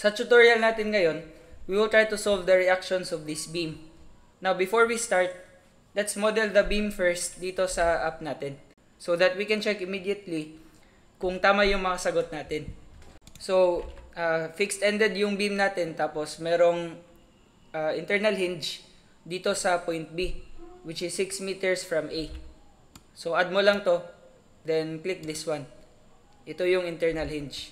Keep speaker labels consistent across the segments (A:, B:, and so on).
A: Sa tutorial natin ngayon, we will try to solve the reactions of this beam. Now, before we start, let's model the beam first dito sa app natin so that we can check immediately kung tama yung mga sagot natin. So, fixed-ended yung beam natin, tapos merong internal hinge dito sa point B, which is 6 meters from A. So, add mo lang to, then click this one. Ito yung internal hinge.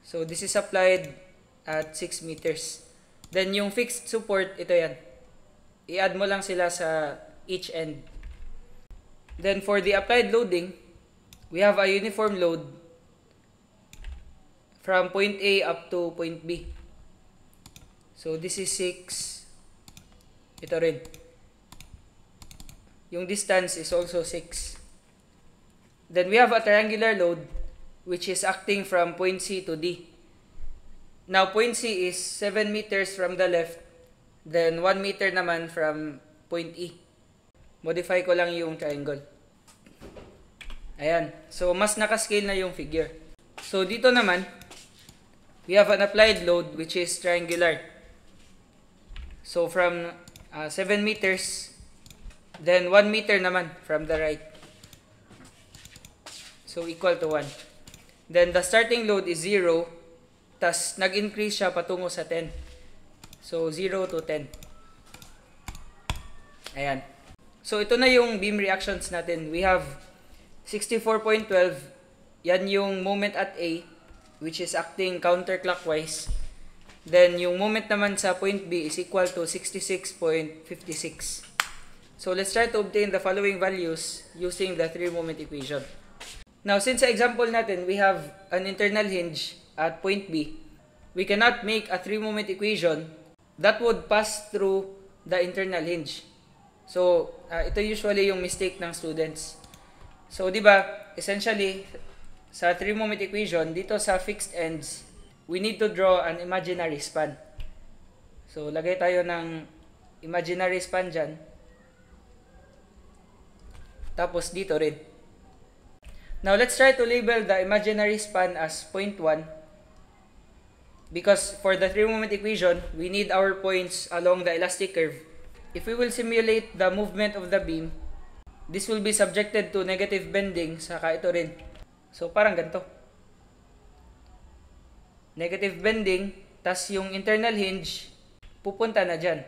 A: So, this is applied at 6 meters. Then, yung fixed support, ito yan. I-add mo lang sila sa each end. Then, for the applied loading, we have a uniform load from point A up to point B. So, this is 6. Ito rin. Yung distance is also 6. Then, we have a triangular load which is acting from point C to D. Now, point C is 7 meters from the left, then 1 meter naman from point E. Modify ko lang yung triangle. Ayan. So, mas nakascale na yung figure. So, dito naman, we have an applied load which is triangular. So, from 7 meters, then 1 meter naman from the right. So, equal to 1. Then, the starting load is 0, tas nag-increase siya patungo sa 10. So, 0 to 10. Ayan. So, ito na yung beam reactions natin. We have 64.12. Yan yung moment at A, which is acting counterclockwise. Then, yung moment naman sa point B is equal to 66.56. So, let's try to obtain the following values using the 3-moment equation. Now, since sa example natin, we have an internal hinge at point B, we cannot make a 3-moment equation that would pass through the internal hinge. So, ito usually yung mistake ng students. So, di ba, essentially, sa 3-moment equation, dito sa fixed ends, we need to draw an imaginary span. So, lagay tayo ng imaginary span dyan. Tapos, dito rin. Now, let's try to label the imaginary span as 0.1. Because for the 3-moment equation, we need our points along the elastic curve. If we will simulate the movement of the beam, this will be subjected to negative bending, saka ito rin. So, parang ganito. Negative bending, tas yung internal hinge, pupunta na dyan.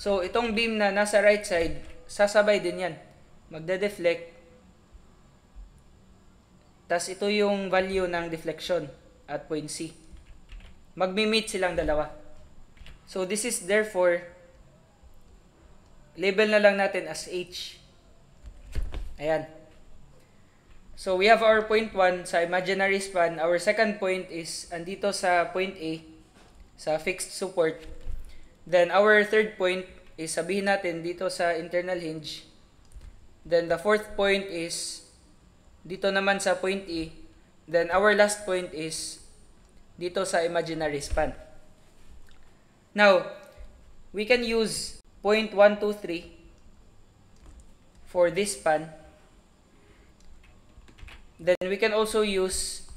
A: So, itong beam na nasa right side, sasabay din yan. Magde-deflect. Tas ito yung value ng deflection at point C. Magmi-meet silang dalawa. So, this is therefore, label na lang natin as H. Ayan. So, we have our point 1 sa imaginary span. Our second point is andito sa point A, sa fixed support. Then, our third point is sabihin natin dito sa internal hinge. Then, the fourth point is dito naman sa point E. Then, our last point is dito sa imaginary span. Now, we can use point 1, 2, 3 for this span. Then, we can also use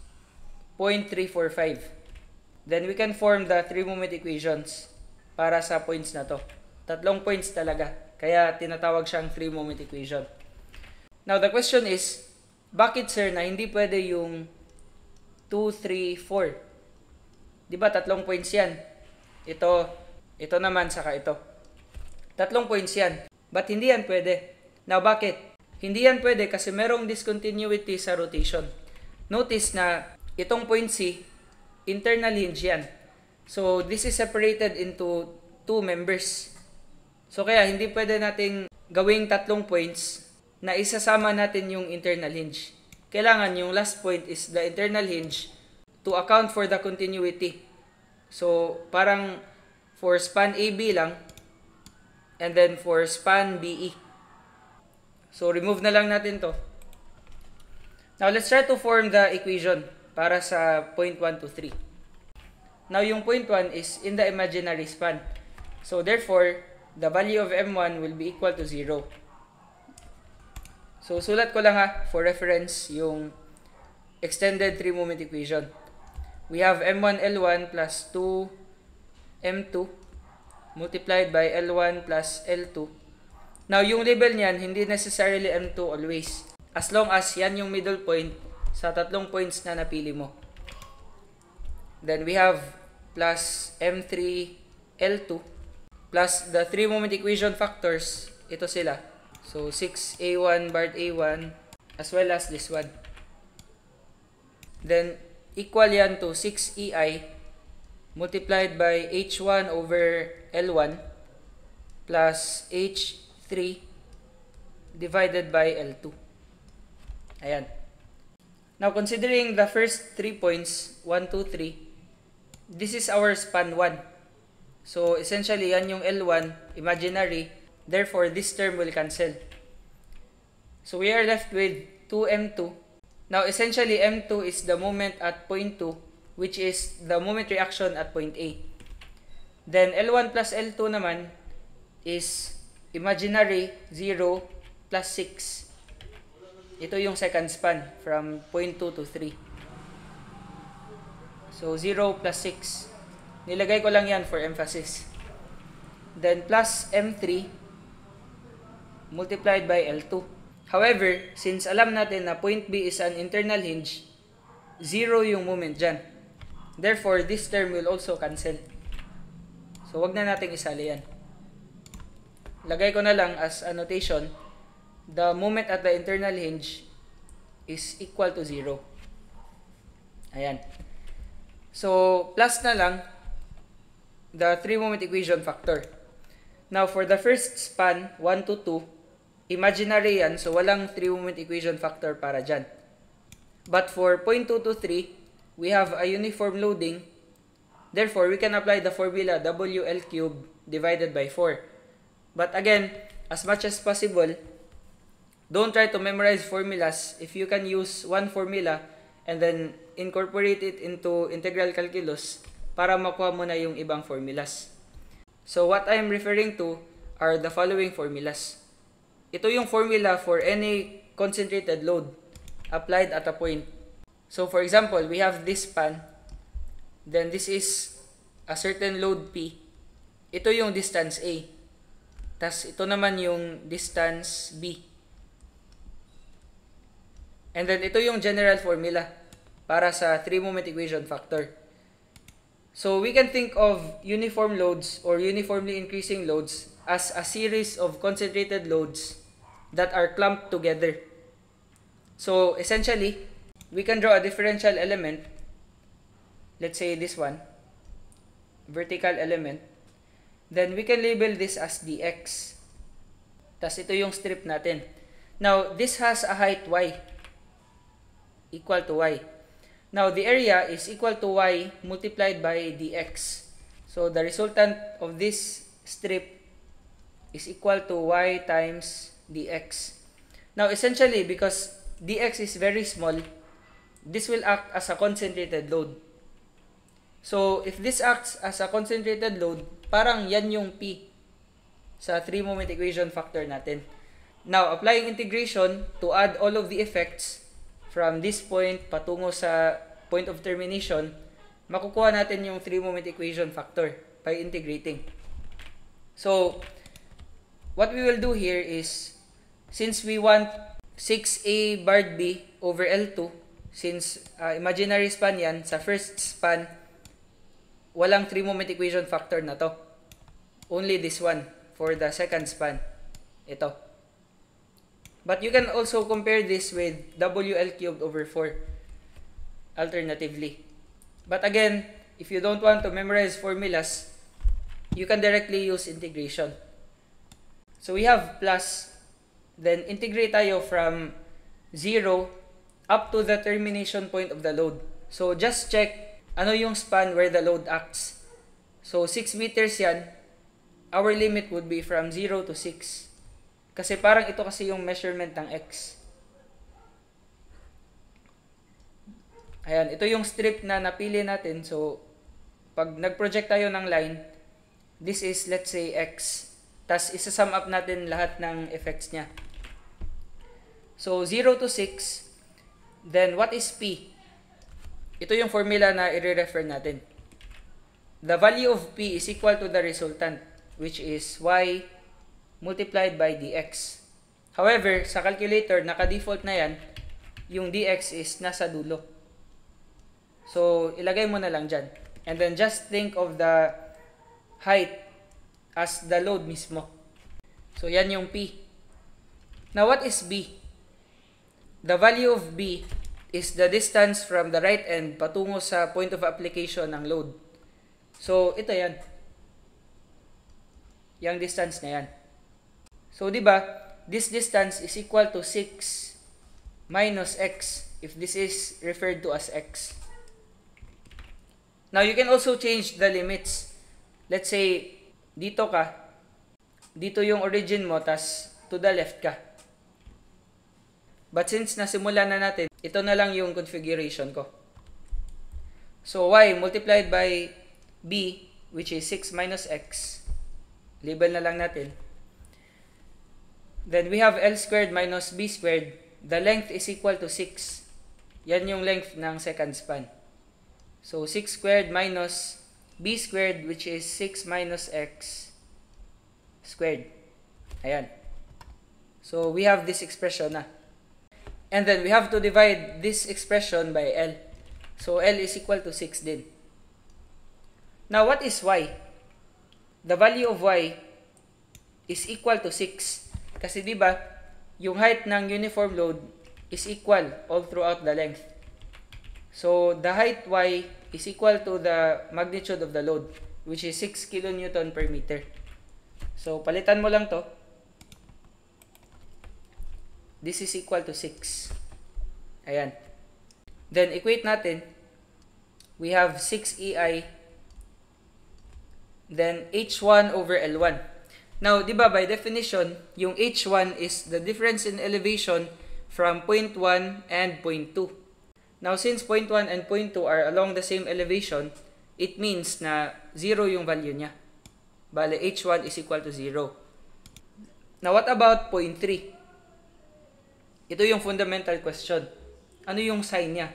A: point 3, 4, 5. Then, we can form the 3-moment equations para sa points na to. 3 points talaga. Kaya, tinatawag siyang 3-moment equation. Now, the question is, bakit sir na hindi pwede yung 2, 3, 4? Diba 3 points yan? Ito naman, saka ito. 3 points yan. Ba't hindi yan pwede? Now, bakit? Hindi yan pwede kasi merong discontinuity sa rotation. Notice na itong point C, internal hinge yan. So, this is separated into 2 members. So, kaya hindi pwede nating gawing 3 points na isasama natin yung internal hinge. Kailangan yung last point is the internal hinge to account for the continuity. So, parang for span AB lang, and then for span BE. So, remove na lang natin to. Now, let's try to form the equation para sa point 1 to 3. Now, yung point 1 is in the imaginary span. So, therefore, the value of M1 will be equal to 0. So, sulat ko lang for reference yung extended 3-moment equation. we have M1 L1 plus 2 M2 multiplied by L1 plus L2. Now, yung label niyan, hindi necessarily M2 always. As long as yan yung middle point sa tatlong points na napili mo. Then we have plus M3 L2 plus the 3 moment equation factors. Ito sila. So, 6A1 bar A1 as well as this one. Then, equal yan to 6EI multiplied by H1 over L1 plus H3 divided by L2. Ayan. Now, considering the first 3 points, 1, 2, 3, this is our span 1. So, essentially, yan yung L1, imaginary. Therefore, this term will cancel. So, we are left with 2M2. Now, essentially, M2 is the moment at point 2, which is the moment reaction at point A. Then, L1 plus L2 naman is imaginary 0 plus 6. Ito yung second span from point 2 to 3. So, 0 plus 6. Nilagay ko lang yan for emphasis. Then, plus M3 multiplied by L2. However, since alam natin na point B is an internal hinge, 0 yung moment dyan. Therefore, this term will also cancel. So, wag na nating isali yan. Lagay ko na lang as annotation, the moment at the internal hinge is equal to 0. Ayan. So, plus na lang the 3 moment equation factor. Now, for the first span, 1 to 2, imaginary yan, so walang 3 moment equation factor para dyan. But for point 2 to 3, we have a uniform loading. Therefore, we can apply the formula WL cubed divided by 4. But again, as much as possible, don't try to memorize formulas. If you can use one formula and then incorporate it into integral calculus para makuha mo na yung ibang formulas. So what I'm referring to are the following formulas. Ito yung formula for any concentrated load applied at a point. So for example, we have this span. Then this is a certain load P. Ito yung distance A. Tas ito naman yung distance B. And then ito yung general formula para sa 3 moment equation factor. So we can think of uniform loads or uniformly increasing loads as a series of concentrated loads that are clumped together. So essentially, we can draw a differential element. Let's say this one, vertical element. Then we can label this as dx. Tas ito yung strip natin. Now, this has a height y equal to y. Now, the area is equal to y multiplied by dx. So, the resultant of this strip is equal to y times dx. Now, essentially, because dx is very small, this will act as a concentrated load. So, if this acts as a concentrated load, parang yan yung P sa 3 moment equation factor natin. Now, applying integration to add all of the effects from this point patungo sa point of termination, makukuha natin yung 3 moment equation factor by integrating. So, what we will do here is, since we want 6A bar B over L2, since imaginary span yan, sa first span, walang 3 moment equation factor na to. Only this one for the second span. Ito. But you can also compare this with WL cubed over 4 alternatively. But again, if you don't want to memorize formulas, you can directly use integration. So we have plus, then integrate tayo from 0 up to the termination point of the load. So just check ano yung span where the load acts. So 6 meters yan, our limit would be from 0 to 6. Kasi parang ito kasi yung measurement ng x. Ayan, ito yung strip na napili natin. So, pag nag-project tayo ng line, this is, let's say, x. Tas isa-sum up natin lahat ng effects niya. So, 0 to 6. Then, what is P? ito yung formula na i-refer natin. The value of P is equal to the resultant, which is y multiplied by dx. However, sa calculator, naka-default na yan, yung dx is nasa dulo. So, ilagay mo na lang dyan. And then, just think of the height as the load mismo. So, yan yung P. Now, what is B? The value of B is the distance from the right end patungo sa point of application ng load. So, ito yan. Yang distance na yan. So, di ba, this distance is equal to 6 minus x if this is referred to as x. Now, you can also change the limits. Let's say, dito ka, dito yung origin mo, tas to the left ka. But since nasimulan na natin, ito na lang yung configuration ko. So, y multiplied by b, which is 6 minus x. Label na lang natin. Then, we have L squared minus B squared. The length is equal to 6. Yan yung length ng second span. So, 6 squared minus B squared, which is 6 minus X squared. Ayan. So, we have this expression na. And then, we have to divide this expression by L. So, L is equal to 6 din. Now, what is Y? The value of Y is equal to 6. Kasi di ba, yung height ng uniform load is equal all throughout the length. So, the height Y is equal to the magnitude of the load, which is 6 kN per meter. So, palitan mo lang to. This is equal to 6. Ayan. Then, equate natin. We have 6 EI. Then, H1 over L1. Now, di ba, by definition, yung H1 is the difference in elevation from point 1 and point 2. Now, since point 1 and point 2 are along the same elevation, it means na 0 yung value niya. Bale, H1 is equal to 0. Now, what about point 3? Ito yung fundamental question. Ano yung sign niya?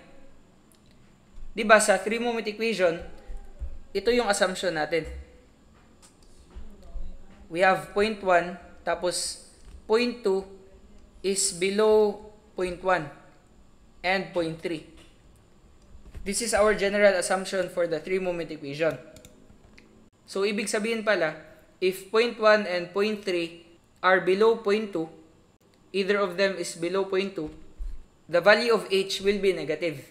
A: Di ba, sa 3-moment equation, ito yung assumption natin. We have point 1, tapos point 2 is below point 1 and point 3. This is our general assumption for the 3-moment equation. So, ibig sabihin pala, if point 1 and point 3 are below point 2, either of them is below point 2, the value of h will be negative.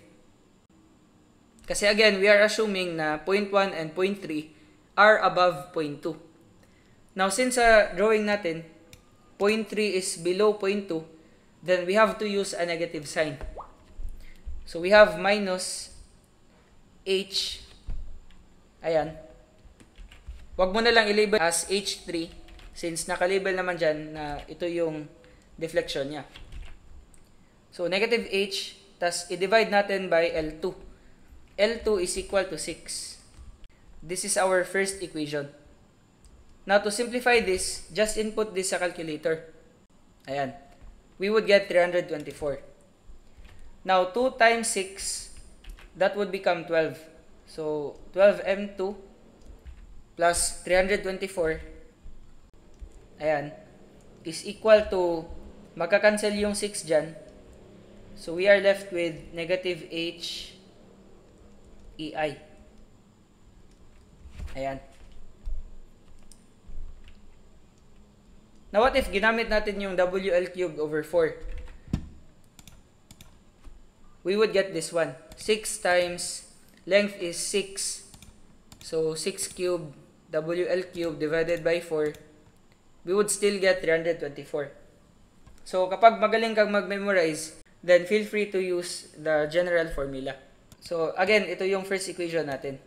A: Kasi again, we are assuming na point 1 and point 3 are above point 2. Now, since sa drawing natin, point 3 is below point 2, then we have to use a negative sign. So, we have minus h. Ayan. Huwag mo na lang i-label as h3 since naka-label naman dyan na ito yung deflection niya. So, negative h, tas i-divide natin by L2. L2 is equal to 6. This is our first equation. Now, to simplify this, just input this sa calculator. Ayan. We would get 324. Now, 2 times 6, that would become 12. So, 12m2 plus 324, ayan, is equal to, magka-cancel yung 6 dyan. So, we are left with negative h EI. Ayan. Now, what if ginamit natin yung WL cubed over 4? We would get this one. 6 times length is 6. So, 6 cubed WL cubed divided by 4. We would still get 324. So, kapag magaling kang mag-memorize, then feel free to use the general formula. So, again, ito yung first equation natin.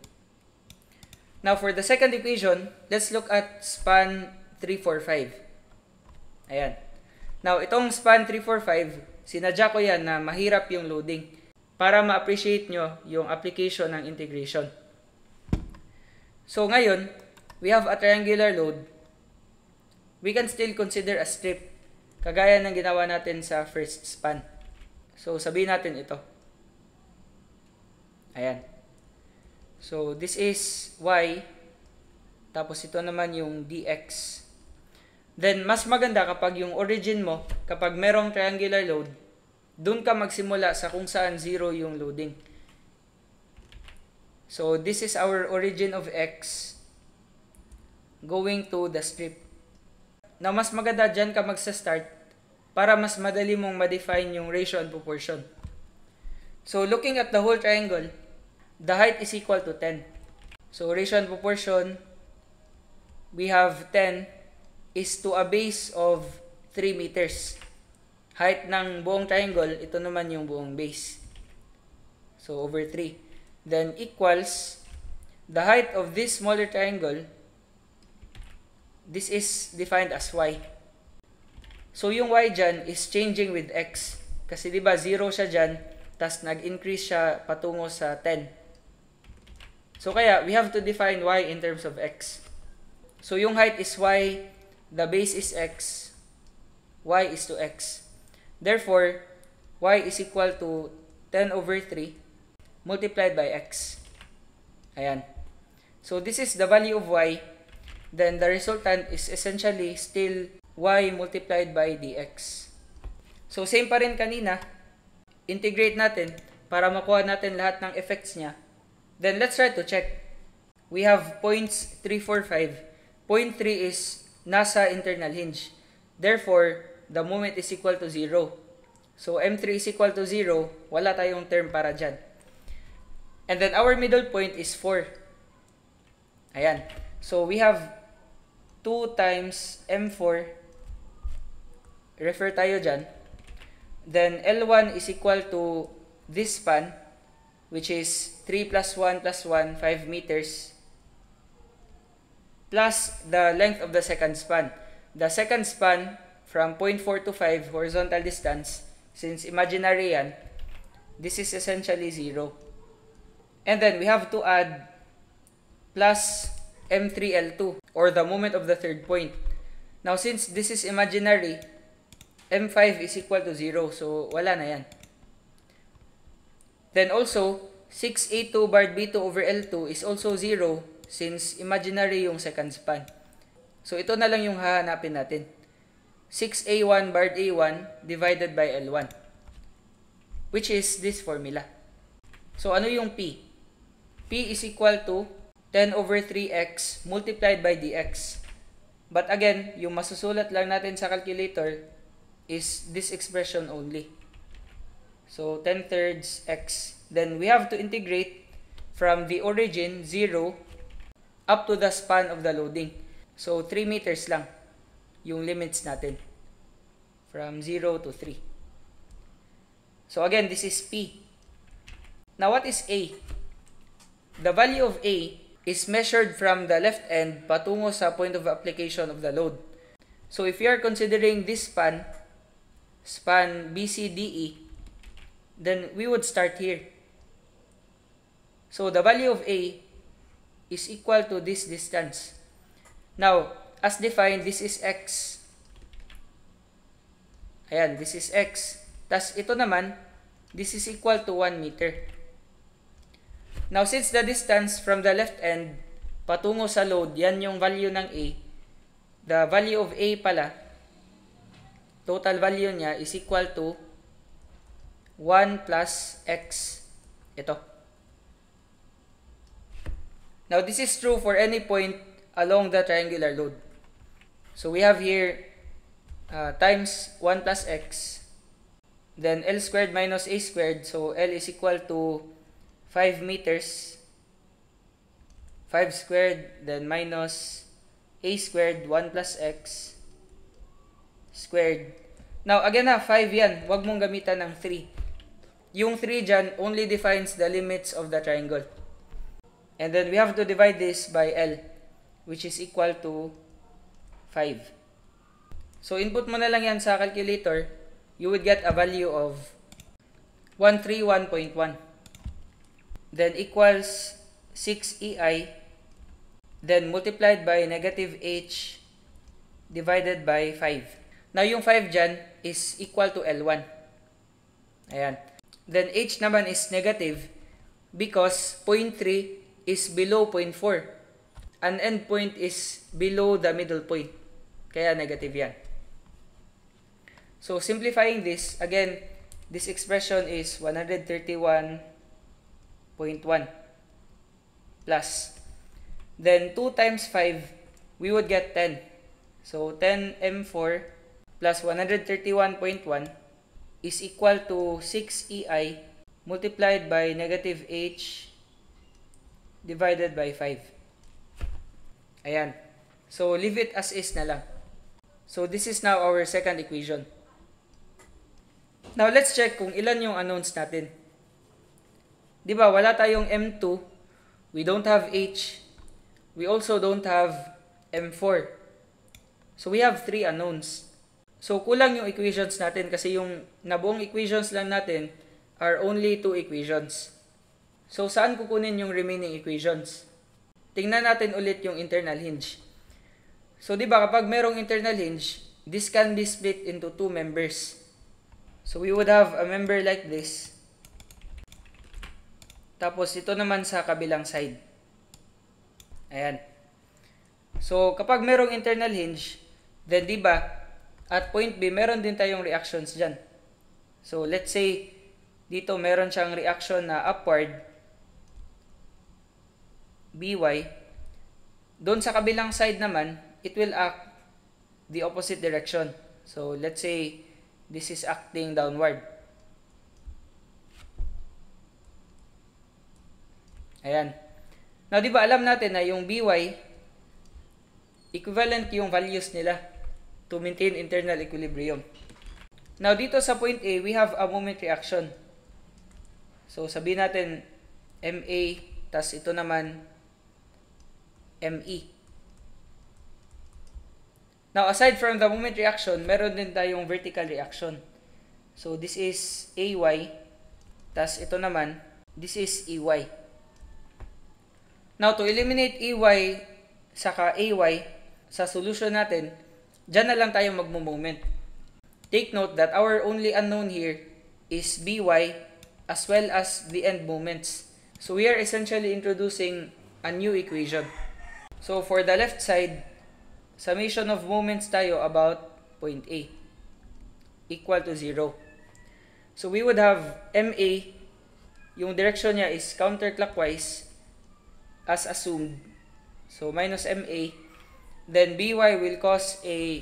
A: Now, for the second equation, let's look at span 3, 4, 5. Ayan. Now, itong span 3, 4, 5, sinadya ko yan na mahirap yung loading para ma-appreciate nyo yung application ng integration. So, ngayon, we have a triangular load. We can still consider a strip, kagaya ng ginawa natin sa first span. So, sabihin natin ito. Ayan. So, this is y. Tapos ito naman yung dx. Then, mas maganda kapag yung origin mo, kapag merong triangular load, dun ka magsimula sa kung saan 0 yung loading. So, this is our origin of x going to the strip. Now, mas maganda dyan ka magsa-start para mas madali mong ma-define yung ratio and proportion. So, looking at the whole triangle, the height is equal to 10. So, ratio and proportion, we have 10 is to a base of 3 meters. Height ng buong triangle, ito naman yung buong base. So, over 3. Then, equals the height of this smaller triangle, this is defined as y. So, yung y dyan is changing with x. Kasi diba 0 siya dyan, tas nag-increase siya patungo sa 10. So, kaya we have to define y in terms of x. So, yung height is y, the base is x, y is to x. Therefore, y is equal to 10 over 3 multiplied by x. Ayan. So, this is the value of y. Then, the resultant is essentially still y multiplied by dx. So, same pa rin kanina. Integrate natin para makuha natin lahat ng effects niya. Then, let's try to check. We have points 3, 4, 5. Point 3 is nasa internal hinge. Therefore, the moment is equal to 0. So, M3 is equal to 0. Wala tayong term para dyan. And then, our middle point is 4. Ayan. So, we have 2 times M4. Refer tayo dyan. Then, L1 is equal to this span, which is 3 plus 1 plus 1, 5 meters, plus the length of the second span. The second span, from point 4 to 5, horizontal distance, since imaginary yan, this is essentially 0. And then, we have to add plus M3L2, or the moment of the third point. Now, since this is imaginary, M5 is equal to 0. So, wala na yan. Then also, 6A2 bar B2 over L2 is also 0 since imaginary yung second span. So, ito na lang yung hahanapin natin. 6A1 bar A1 divided by L1, which is this formula. So, ano yung P? P is equal to 10 over 3x multiplied by dx. But again, yung masusulat lang natin sa calculator is this expression only. So, 10 thirds x. Then, we have to integrate from the origin, 0, up to the span of the loading. So, 3 meters lang yung limits natin. From 0 to 3. So, again, this is P. Now, what is A? The value of A is measured from the left end patungo sa point of application of the load. So, if you are considering this span BCDE, then we would start here. So, the value of A is equal to this distance. Now, as defined, this is x. Ayan, this is x. Tas ito naman, this is equal to 1 meter. Now, since the distance from the left end patungo sa load, yan yung value ng A, the value of A pala, total value niya is equal to 1 plus x. Ito. Now, this is true for any point along the triangular load. So, we have here times 1 plus x. Then, L squared minus A squared. So, L is equal to 5 meters. 5 squared, then minus A squared, 1 plus x squared. Now, again 5 yan. Huwag mong gamitan ng 3. Yung 3 dyan only defines the limits of the triangle. And then, we have to divide this by L, which is equal to 5. So, input mo na lang yan sa calculator. You would get a value of 131.1. Then, equals 6 EI. Then, multiplied by negative H divided by 5. Now, yung 5 dyan is equal to L1. Ayan. Then, H naman is negative. because point 3 is below point 4. An endpoint is below the middle point. Kaya negative yan. So simplifying this, again, this expression is 131.1 plus. Then 2 times 5, we would get 10. So 10m4 plus 131.1 is equal to 6ei multiplied by negative h divided by 5. Ayan. So leave it as is na lang. So this is now our second equation. Now let's check kung ilan yung unknowns natin. Di ba wala tayong m2, we don't have h, we also don't have m4. So we have 3 unknowns. So kulang yung equations natin kasi yung nabuong equations lang natin are only 2 equations. So saan kukunin yung remaining equations? Tingnan natin ulit yung internal hinge. So di ba kapag merong internal hinge, this can be split into 2 members. So we would have a member like this. Tapos ito naman sa kabilang side. Ayan. So kapag merong internal hinge, then di ba at point B meron din tayong reactions diyan. So let's say dito meron siyang reaction na upward by. Doon sa kabilang side naman, it will act the opposite direction. So let's say this is acting downward. Ayan. Now, di ba alam natin na yung by, equivalent yung values nila to maintain internal equilibrium. Now, dito sa point A, we have a moment reaction. So, sabihin natin MA, tas ito naman ME. Now, aside from the moment reaction, meron din tayong vertical reaction. So, this is AY, tas ito naman, this is EY. Now, to eliminate EY saka AY sa solution natin, dyan na lang tayo magmo-moment. Take note that our only unknown here is BY as well as the end moments. So, we are essentially introducing a new equation. So, for the left side, summation of moments tayo about point A equal to 0. So, we would have MA, yung direction niya is counterclockwise as assumed. So, minus MA. Then, BY will cause a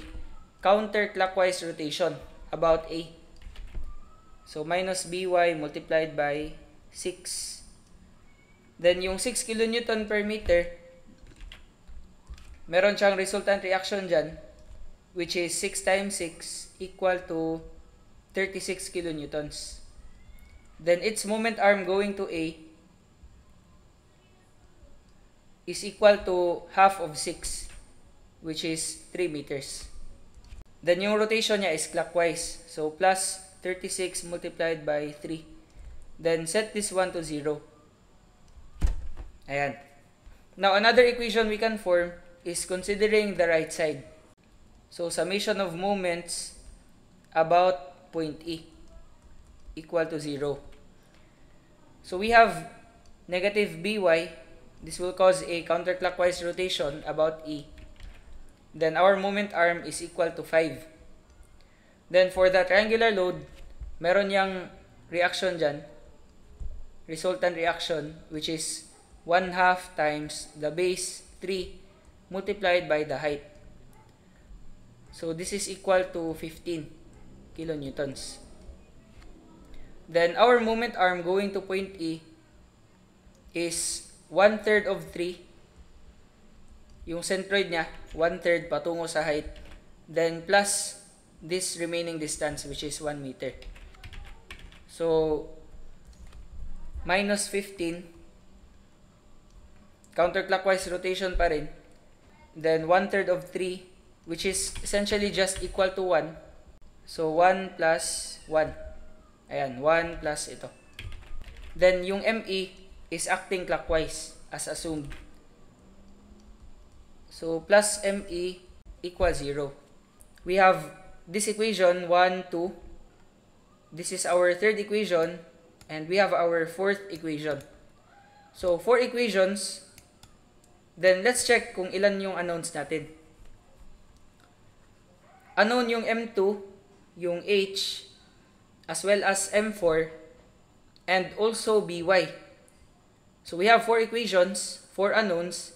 A: counterclockwise rotation about A. So, minus BY multiplied by 6. Then, yung 6 kN per meter, meron siyang resultant reaction dyan, which is 6 times 6 equal to 36 kilonewtons. Then, its moment arm going to A is equal to half of 6, which is 3 meters. Then, yung rotation niya is clockwise. So, plus 36 multiplied by 3. Then, set this one to 0. Ayan. Now, another equation we can form is considering the right side. So, summation of moments about point E equal to 0. So, we have negative BY. This will cause a counterclockwise rotation about E. Then, our moment arm is equal to 5. Then, for the triangular load, meron yang reaction dyan, resultant reaction, which is 1/2 times the base 3 multiplied by the height. So, this is equal to 15 kilonewtons. Then, our moment arm going to point E is 1/3 of 3. Yung centroid niya, 1/3 patungo sa height. Then, plus this remaining distance, which is 1 meter. So, minus 15. Counterclockwise rotation pa rin. Then, 1/3 of 3, which is essentially just equal to 1. So, 1 plus 1. Ayan, 1 plus ito. Then, yung ME is acting clockwise as assumed. So, plus ME equals 0. We have this equation, 1, 2. This is our third equation. And we have our fourth equation. So, 4 equations. Then, let's check kung ilan yung unknowns natin. Unknown yung M2, yung H, as well as M4, and also BY. So, we have 4 equations, 4 unknowns.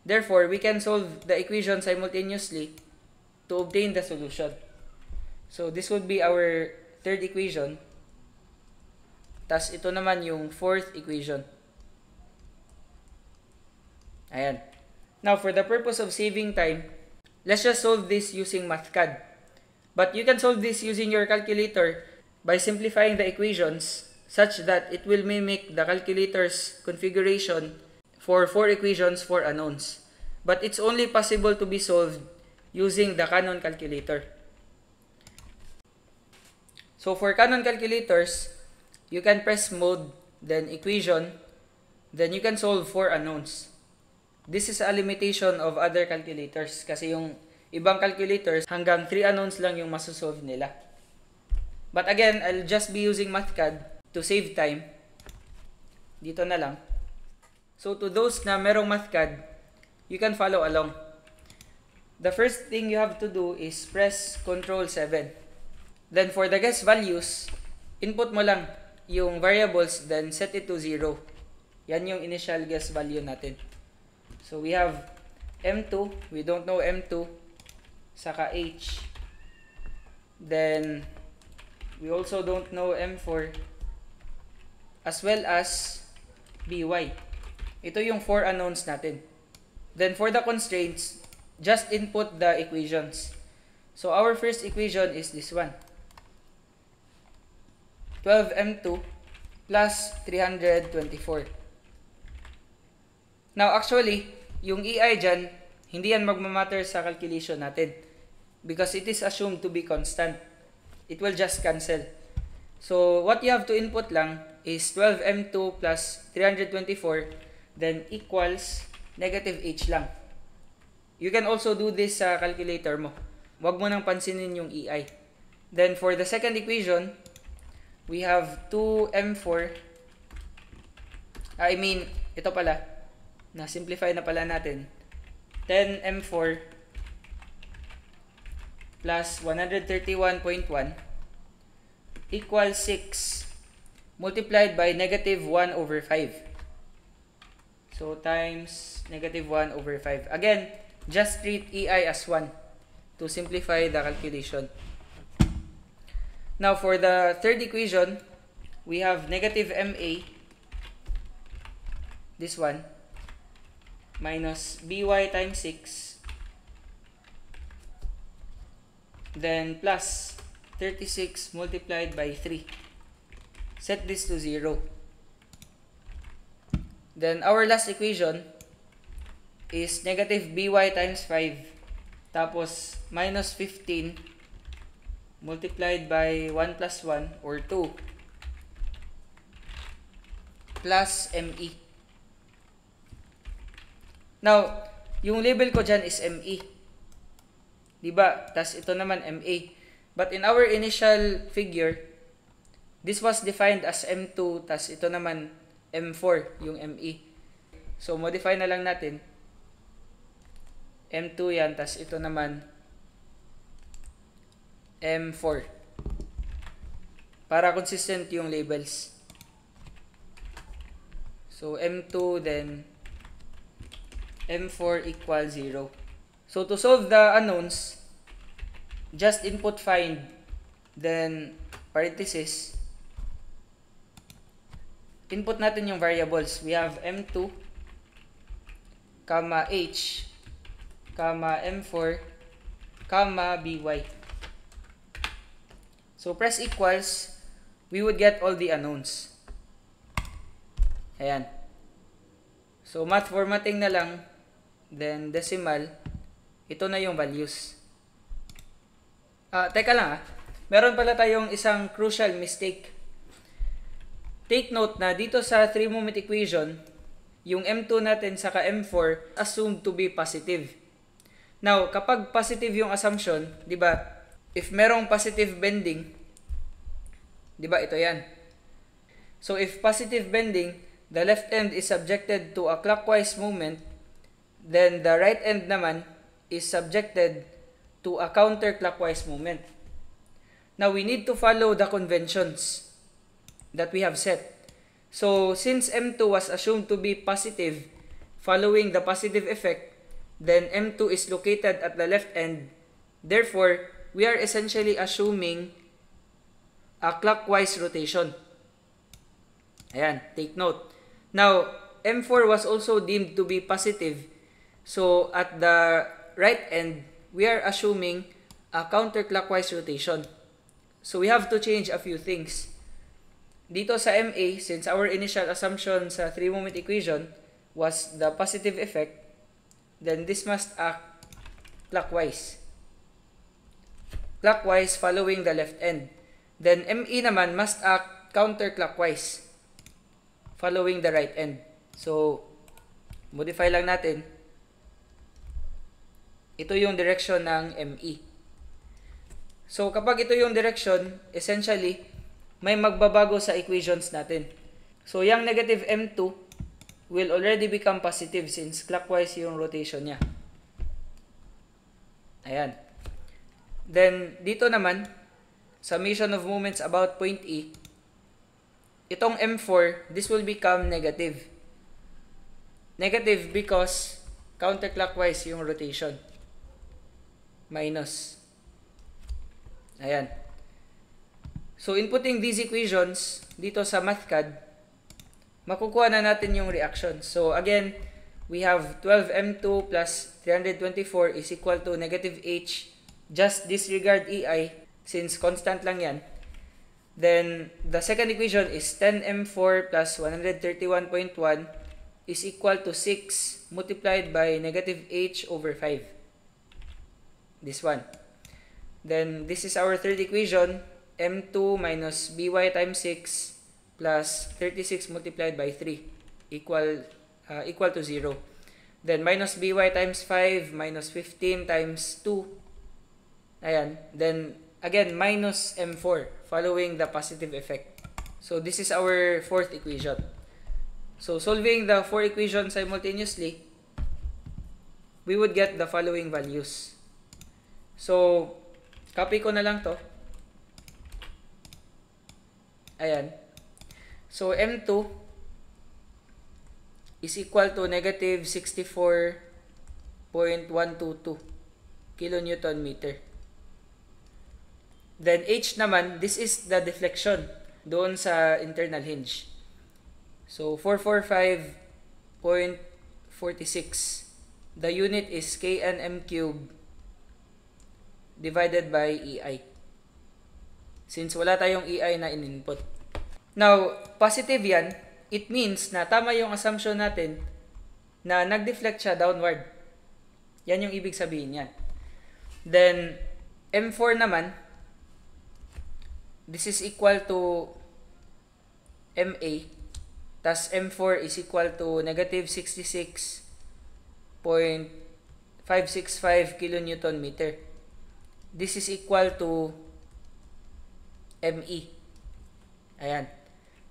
A: Therefore, we can solve the equation simultaneously to obtain the solution. So, this would be our third equation. Tas ito naman yung fourth equation. Ayan. Now, for the purpose of saving time, let's just solve this using MathCAD. But you can solve this using your calculator by simplifying the equations such that it will mimic the calculator's configuration for 4 equations, 4 unknowns. But it's only possible to be solved using the Canon calculator. So for Canon calculators, you can press mode, then equation, then you can solve 4 unknowns. This is a limitation of other calculators kasi yung ibang calculators hanggang 3 unknowns lang yung masosolve nila. But again, I'll just be using MathCAD to save time. Dito na lang. So to those na merong MathCAD, you can follow along. The first thing you have to do is press Ctrl 7. Then for the guess values, input mo lang yung variables, then set it to 0. Yan yung initial guess value natin. So we have M2, we don't know M2, saka H. Then we also don't know M4, as well as BY. Ito yung 4 unknowns natin. Then for the constraints, just input the equations. So our first equation is this one. 12M2 plus 324. Now actually, yung EI dyan, hindi yan magmamatter sa calculation natin because it is assumed to be constant. It will just cancel. So what you have to input lang is 12M2 plus 324, then equals negative H lang. You can also do this sa calculator mo. Huwag mo nang pansinin yung EI. Then for the second equation, we have 2M4. Ito pala. Na-simplify na pala natin. 10M4 plus 131.1 equals 6 multiplied by negative 1 over 5. So, times negative 1 over 5. Again, just treat EI as 1 to simplify the calculation. Now, for the third equation, we have negative MA, this one, minus BY times 6, then plus 36 multiplied by 3. Set this to 0. Then our last equation is negative BY times 5, tapos minus 15 multiplied by 1 plus 1 or 2 plus ME. Now, yung label ko dyan is ME. Diba? Tas ito naman MA. But in our initial figure, this was defined as M2, tas ito naman M4, yung ME. So, modify na lang natin. M2 yan, tas ito naman M4. Para consistent yung labels. So, M2 then M4 equals 0. So, to solve the unknowns, just input find, then parenthesis. Input natin yung variables. We have M2, comma H, comma M4, comma BY. So, press equals, we would get all the unknowns. Ayan. So, math formatting na lang, then decimal, ito na yung values. Teka lang meron pala tayong isang crucial mistake. Take note na dito sa 3-moment equation, yung M2 natin saka M4 assumed to be positive. Now, kapag positive yung assumption, di ba, if merong positive bending, di ba ito yan. So, if positive bending, the left end is subjected to a clockwise movement, then the right end naman is subjected to a counterclockwise movement. Now, we need to follow the conventions that we have set. So, since M2 was assumed to be positive following the positive effect, then M2 is located at the left end. Therefore, we are essentially assuming a clockwise rotation. Ayan, take note. Now, M4 was also deemed to be positive. So, at the right end, we are assuming a counterclockwise rotation. So, we have to change a few things. Dito sa MA, since our initial assumption sa three-moment equation was the positive effect, then this must act clockwise. Clockwise following the left end. Then, ME naman must act counterclockwise following the right end. So, modify lang natin. Ito yung direction ng ME. So, kapag ito yung direction, essentially, may magbabago sa equations natin. So, yung negative M2 will already become positive since clockwise yung rotation niya. Ayan. Then, dito naman, summation of moments about point E, itong M4, this will become negative. Negative because counterclockwise yung rotation. Minus. Ayan. So, inputting these equations dito sa MathCAD, makukuha na natin yung reaction. So, again, we have 12M2 plus 324 is equal to negative H. Just disregard EI since constant lang yan. Then, the second equation is 10M4 plus 131.1 is equal to 6 multiplied by negative H over 5. This one. Then, this is our third equation, M2 minus BY times 6 plus 36 multiplied by 3 equal to 0. Then, minus BY times 5 minus 15 times 2. Ayan. Then, again, minus M4 following the positive effect. So, this is our fourth equation. So, solving the four equations simultaneously, we would get the following values. So, copy ko na lang to. Ayan. So, M2 is equal to negative 64.122 kilonewton meter. Then, H naman, this is the deflection doon sa internal hinge. So, 445.46. The unit is KNM cubed divided by EI. Since wala tayong EI na in-input. Now, positive yan, it means na tama yung assumption natin na nag-deflect siya downward. Yan yung ibig sabihin yan. Then, M4 naman, this is equal to MA, tas M4 is equal to negative 66.565 kilonewton meter. This is equal to ME. Ayan.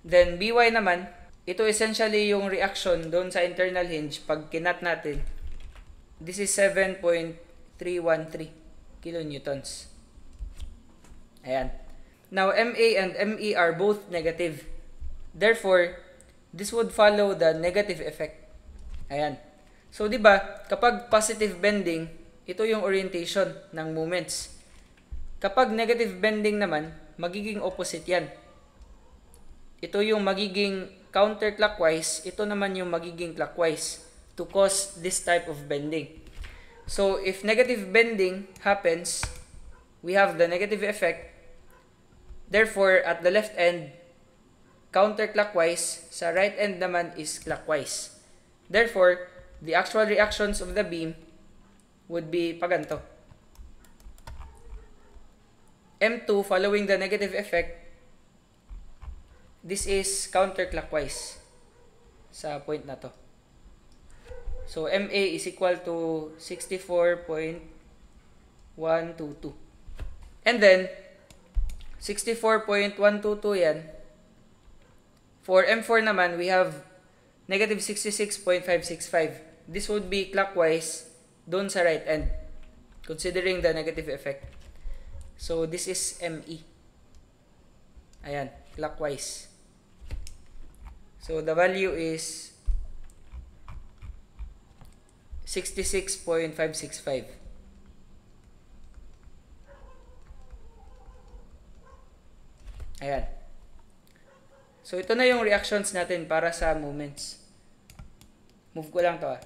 A: Then, BY naman, ito essentially yung reaction doon sa internal hinge pag kinat natin. This is 7.313 kilonewtons. Ayan. Now, MA and ME are both negative. Therefore, this would follow the negative effect. Ayan. So, di ba, kapag positive bending, ito yung orientation ng moments. Kapag negative bending naman, magiging opposite yan. Ito yung magiging counterclockwise, ito naman yung magiging clockwise to cause this type of bending. So, if negative bending happens, we have the negative effect. Therefore, at the left end, counterclockwise, sa right end naman is clockwise. Therefore, the actual reactions of the beam would be paganto. M2 following the negative effect, this is counterclockwise sa point na to. So, MA is equal to 64.122. And then, 64.122 yan. For M4 naman, we have negative 66.565. This would be clockwise doon sa right end, considering the negative effect. So, this is ME. Ayan, clockwise. So, the value is 66.565. Ayan. So, ito na yung reactions natin para sa moments. Move ko lang to.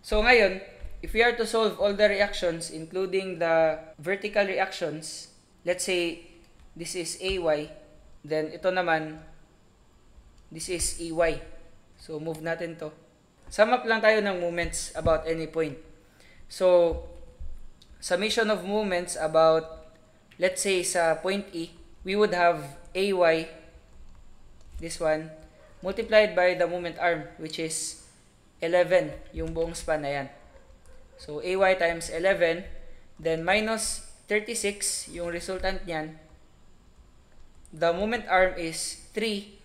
A: So, ngayon, if we are to solve all the reactions, including the vertical reactions, let's say, this is AY, then ito naman, this is EY. So, move natin to. Sum up lang tayo ng moments about any point. So, summation of moments about, let's say, sa point E, we would have AY, this one, multiplied by the moment arm, which is 11, yung buong span na yan. So, AY times 11, then minus 36, yung resultant niyan. The moment arm is 3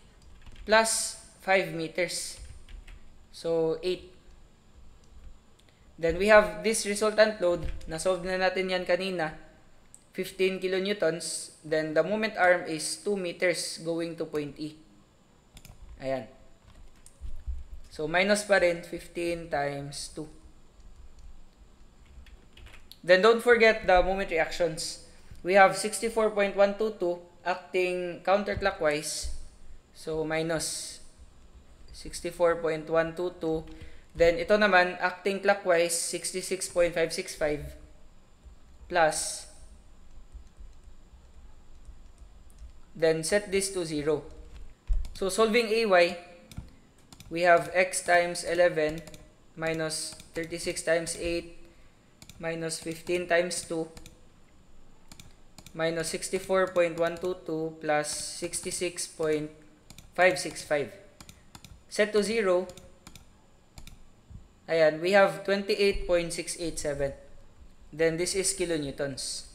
A: plus 5 meters. So, 8. Then, we have this resultant load. Na-solve na natin yan kanina. 15 kilonewtons. Then, the moment arm is 2 meters going to point E. Ayan. So, minus pa rin 15 times 2. Then, don't forget the moment reactions. We have 64.122 acting counterclockwise. So, minus 64.122. Then, ito naman, acting clockwise, 66.565 plus. Then, set this to 0. So, solving AY, we have x times 11 minus 36 times 8 minus 15 times 2 minus 64.122 plus 66.565. Set to 0. Ayan, we have 28.687. Then, this is kilonewtons.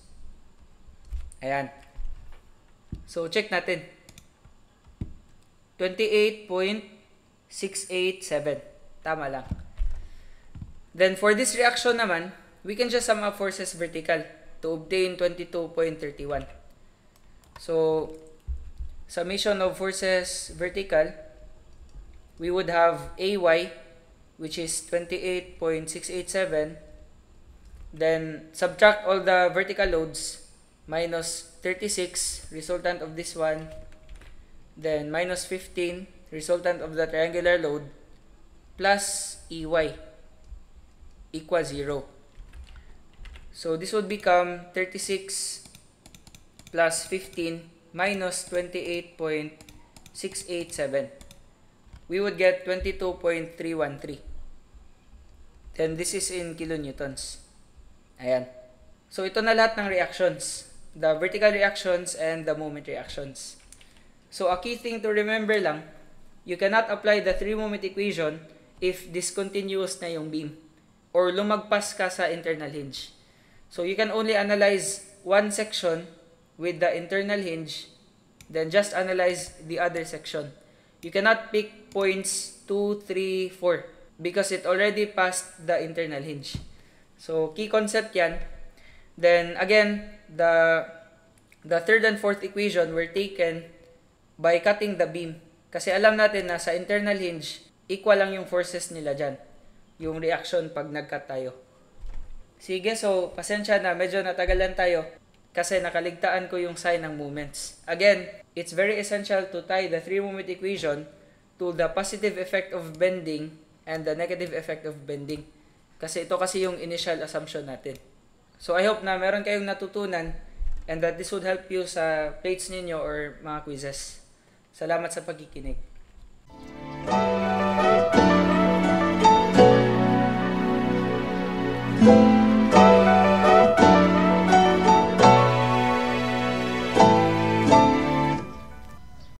A: Ayan. So, check natin. 28.687. Tama lang. Then, for this reaction naman, we can just sum up forces vertical to obtain 22.31. So, summation of forces vertical, we would have AY, which is 28.687. Then, subtract all the vertical loads, minus 36, resultant of this one. Then, minus 15, resultant of the triangular load, plus EY, equals 0. So, this would become 36 plus 15 minus 28.687. We would get 22.313. Then, this is in kilonewtons. Ayan. So, ito na lahat ng reactions. The vertical reactions and the moment reactions. So, a key thing to remember lang, you cannot apply the 3-moment equation if discontinuous na yung beam or lumagpas ka sa internal hinge. So, you can only analyze one section with the internal hinge, then just analyze the other section. You cannot pick points 2, 3, 4 because it already passed the internal hinge. So, key concept yan. Then, again, the third and fourth equation were taken by cutting the beam. Kasi alam natin na sa internal hinge, equal lang yung forces nila dyan. Yung reaction pag nag-cut tayo. Sige, so pasensya na, medyo natagalan tayo kasi nakaligtaan ko yung sign ng moments. Again, it's very essential to tie the 3-moment equation to the positive effect of bending and the negative effect of bending. Kasi ito kasi yung initial assumption natin. So I hope na meron kayong natutunan and that this would help you sa plates ninyo or mga quizzes. Salamat sa pagkikinig.